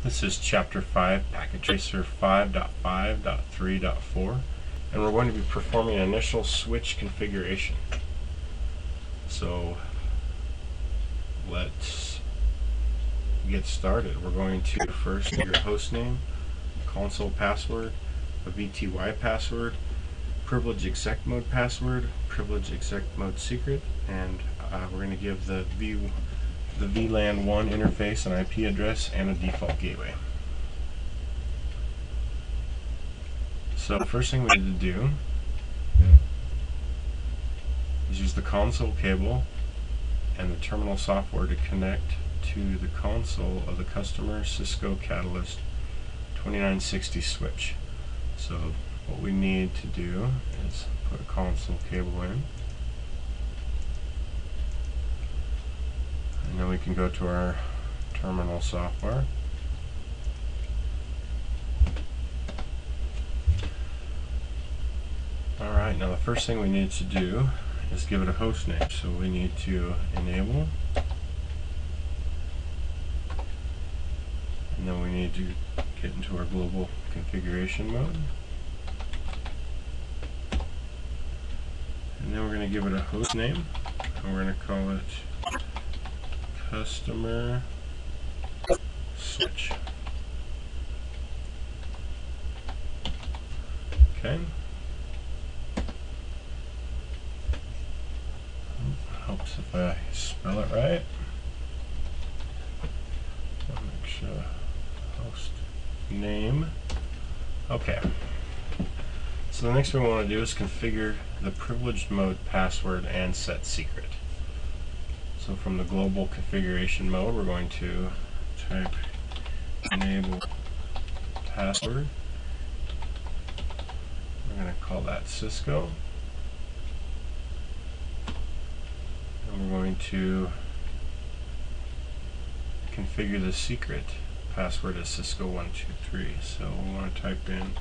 This is Chapter 5, Packet Tracer 5.5.3.4, and we're going to be performing an initial switch configuration. So let's get started. We're going to first do your host name, console password, a VTY password, privilege exec mode password, privilege exec mode secret, and we're going to give the VLAN 1 interface an IP address and a default gateway. So the first thing we need to do is use the console cable and the terminal software to connect to the console of the customer Cisco Catalyst 2960 switch. So what we need to do is put a console cable in, and then we can go to our terminal software. Alright, now the first thing we need to do is give it a host name. So we need to enable, and then we need to get into our global configuration mode, and then we're going to give it a host name, and we're going to call it customer switch. Okay. Helps if I spell it right. I'll make sure host name. Okay. So the next thing we want to do is configure the privileged mode password and set secret. So from the global configuration mode, we're going to type enable password. We're going to call that Cisco. And we're going to configure the secret password as Cisco123. So we want to type in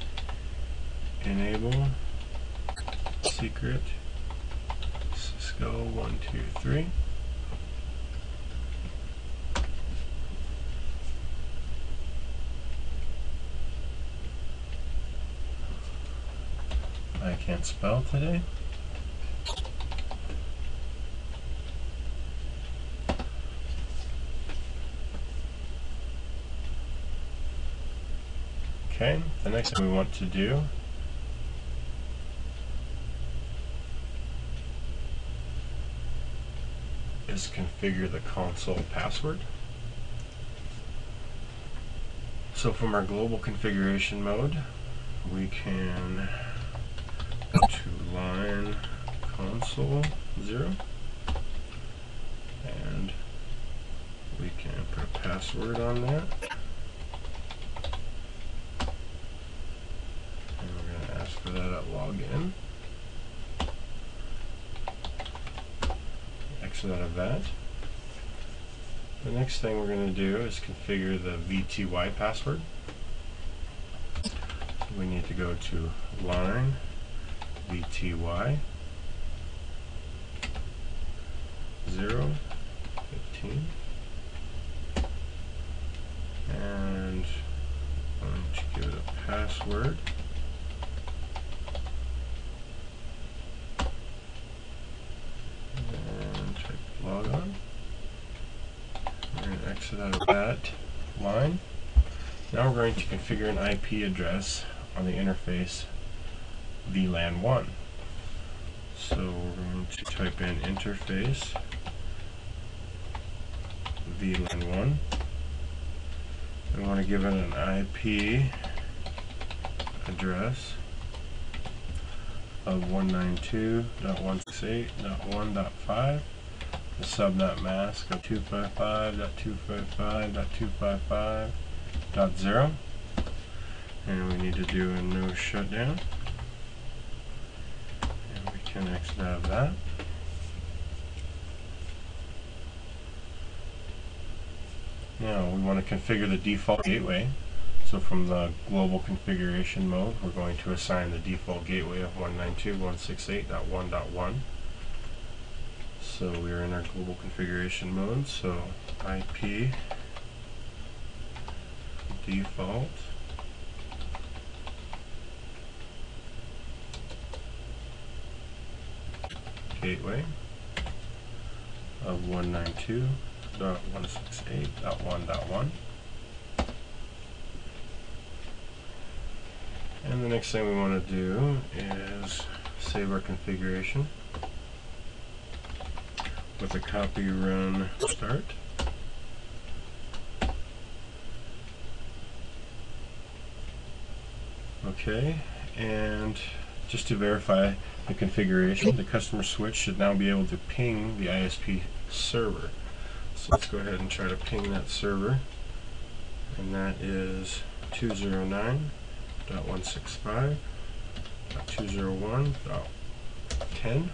enable secret Cisco123. I can't spell today. Okay, the next thing we want to do is configure the console password. So from our global configuration mode, we can go to line console 0, and we can put a password on that. For that at login. Exit out of that. The next thing we're going to do is configure the VTY password. We need to go to line VTY 015, and I'm going to give it a password. Log on. We're going to exit out of that line. Now we're going to configure an IP address on the interface VLAN 1. So we're going to type in interface VLAN 1. We want to give it an IP address of 192.168.1.5. the subnet mask of 255.255.255.0, and we need to do a no shutdown, and we can exit out of that. Now we want to configure the default gateway. So from the global configuration mode, we're going to assign the default gateway of 192.168.1.1. So we are in our global configuration mode, so IP default gateway of 192.168.1.1. And the next thing we want to do is save our configuration with a copy run start. Okay, and just to verify the configuration, the customer switch should now be able to ping the ISP server. So let's go ahead and try to ping that server, and that is 209.165.201.10.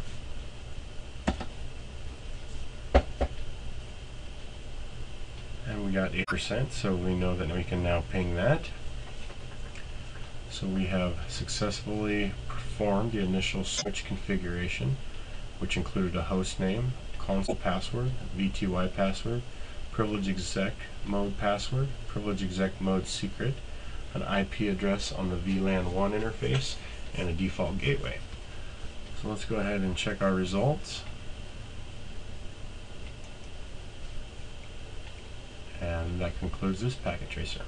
And we got 8%, so we know that we can now ping that. So we have successfully performed the initial switch configuration, which included a host name, console password, VTY password, privilege exec mode password, privilege exec mode secret, an IP address on the VLAN 1 interface, and a default gateway. So let's go ahead and check our results. And that concludes this packet tracer.